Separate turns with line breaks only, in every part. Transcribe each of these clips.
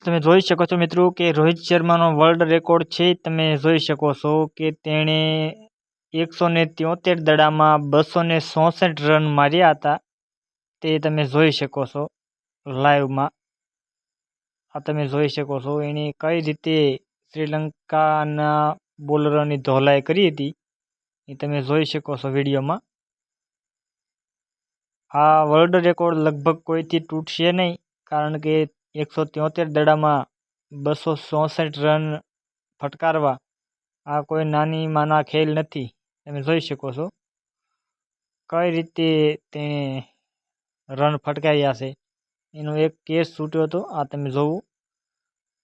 તમે જોઈ શકો છો મિત્રો કે રોહિત શર્માનો વર્લ્ડ રેકોર્ડ છે. તમે જોઈ શકો છો કે તેણે 173 દડામાં 264 રન માર્યા હતા. તે તમે જોઈ શકો છો લાઈવમાં. આ તમે જોઈ શકો છો એણે કઈ રીતે શ્રીલંકાના બોલરોની ધોલાઈ કરી હતી એ તમે જોઈ શકો છો વિડીયોમાં. આ વર્લ્ડ રેકોર્ડ લગભગ કોઈથી તૂટશે નહીં, કારણ કે 173 દડામાં 264 રન ફટકારવા આ કોઈ નાની માના ખેલ નથી. તમે જોઈ શકો છો કઈ રીતે તેણે રન ફટકાર્યા છે. એનો એક કેચ છૂટ્યો હતો, આ તમે જોવું.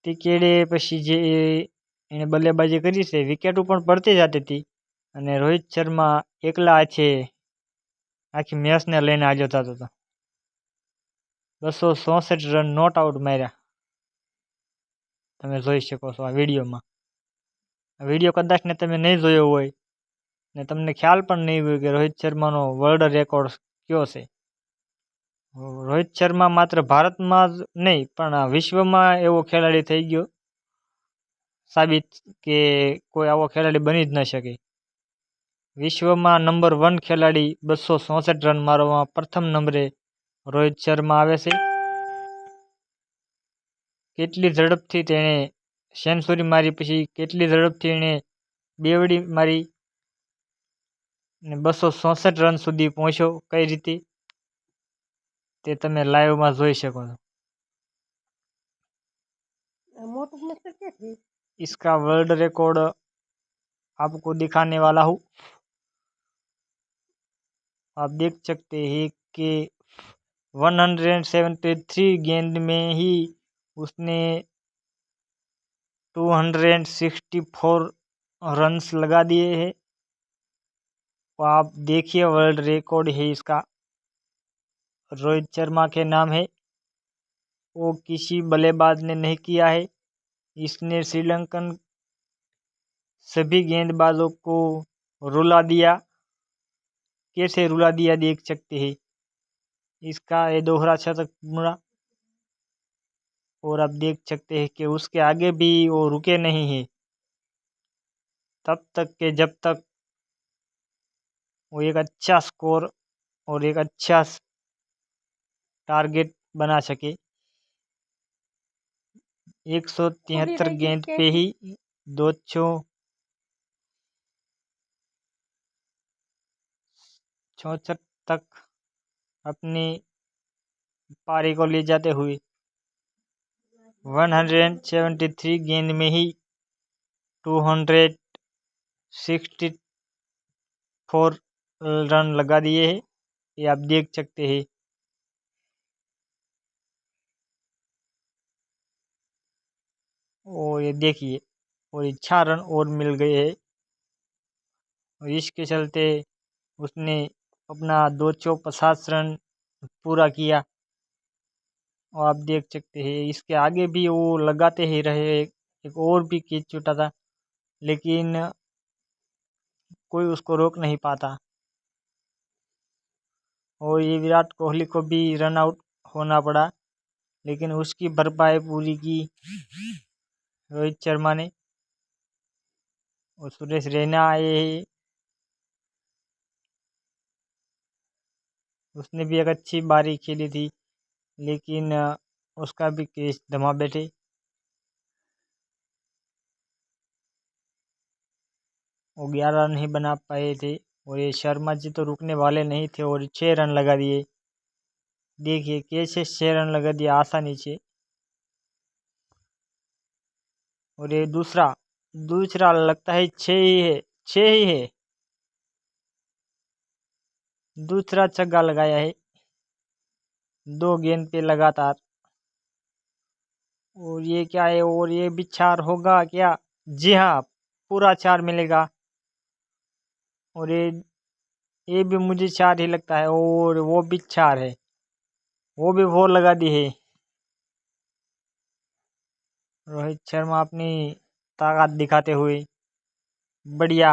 તે કેડે પછી જે એણે બલ્લેબાજી કરી છે, વિકેટો પણ પડતી જતી હતી અને રોહિત શર્મા એકલા છે આખી મેચને લઈને આવ્યો થતો હતો. 264 રન નોટ આઉટ માર્યા. તમે જોઈ શકો છો આ વિડીયોમાં. આ વિડીયો કદાચ ને તમે નહીં જોયો હોય ને તમને ખ્યાલ પણ નહીં હોય કે રોહિત શર્માનો વર્લ્ડ રેકોર્ડ કયો છે. રોહિત શર્મા માત્ર ભારતમાં જ નહીં પણ વિશ્વમાં એવો ખેલાડી થઈ ગયો સાબિત કે કોઈ આવો ખેલાડી બની જ ન શકે. વિશ્વમાં નંબર 1 ખેલાડી 264 રન મારવામાં પ્રથમ નંબરે રોહિત શર્મા આવે છે. કેટલી ઝડપથી તેણે સેન્ચુરી મારી, પછી કેટલી ઝડપથી એણે બેવડી મારી ને 264 રન સુધી પહોંચ્યો કઈ રીતે, તે તમે લાઈવમાં જોઈ શકો છો. इसका वर्ल्ड रिकॉर्ड आपको दिखाने वाला हूँ. आप देख सकते हैं कि 173 गेंद में ही उसने 264 रन्स लगा दिए हैं. तो आप देखिए वर्ल्ड रिकॉर्ड है इसका, रोहित शर्मा के नाम है. वो किसी बल्लेबाज ने नहीं किया है. इसने श्रीलंकन सभी गेंदबाजों को रुला दिया. कैसे रुला दिया देख सकते हैं. इसका ये दोहरा शतक मुड़ा और आप देख सकते हैं कि उसके आगे भी वो रुके नहीं है तब तक के जब तक वो एक अच्छा स्कोर और एक अच्छा टारगेट बना सके. 173 गेंद पे ही 264 तक अपनी पारी को ले जाते हुए 173 गेंद में ही 264 रन लगा दिए हैं. ये आप देख सकते हैं. और ये देखिए, और 6 रन और मिल गए हैं. इसके चलते उसने अपना 250 रन पूरा किया. और आप देख सकते हैं इसके आगे भी वो लगाते ही रहे. एक और भी कैच छूटा था लेकिन कोई उसको रोक नहीं पाता. और ये विराट कोहली को भी रन आउट होना पड़ा, लेकिन उसकी भरपाई पूरी की रोहित शर्मा ने. और सुरेश रैना आए हैं, उसने भी एक अच्छी बारी खेली थी लेकिन उसका भी केस धमा बैठे. वो 11 नहीं बना पाए थे और ये शर्मा जी तो रुकने वाले नहीं थे और 6 रन लगा दिए. देखिए कैसे 6 रन लगा दिया आसानी से. और ये दूसरा लगता है 6 ही है, 6 ही है. दूसरा छक्का लगाया है 2 गेंद पे लगातार. और ये क्या है, और ये भी 4 होगा क्या? जी हाँ, पूरा 4 मिलेगा. और ये भी मुझे 4 ही लगता है. और वो भी 4 है, वो भी 4 लगा दी है. रोहित शर्मा अपनी ताकत दिखाते हुए बढ़िया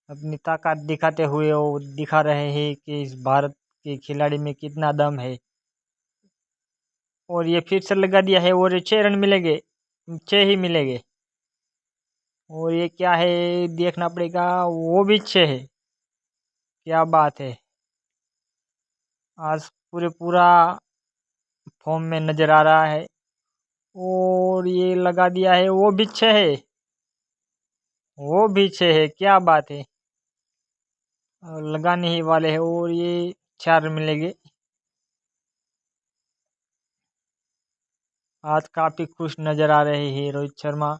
अपनी ताकत दिखाते हुए वो दिखा रहे हैं कि इस भारत के खिलाड़ी में कितना दम है। और ये फिर से लगा दिया है और ये 6 रन मिलेंगे, 6 ही मिलेंगे। और ये क्या है देखना पड़ेगा, वो भी 6 है। क्या बात है, आज पूरा फॉर्म में नजर आ रहा है। और ये लगा दिया है, वो भी 6 है, वो भी 6 है। क्या बात है, लगाने ही वाले हैं और ये 4 मिलेंगे। आज काफी खुश नजर आ रहे हैं रोहित शर्मा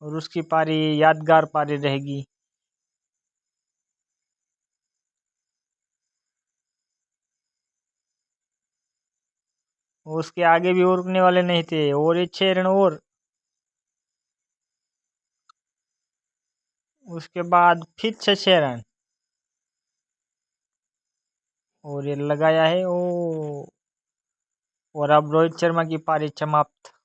और उसकी पारी यादगार पारी रहेगी। उसके आगे भी और रुकने वाले नहीं थे और ये 6 रन और उसके बाद फिर 6 रन और ये लगाया है। ओ और अब रोहित शर्मा की पारी समाप्त।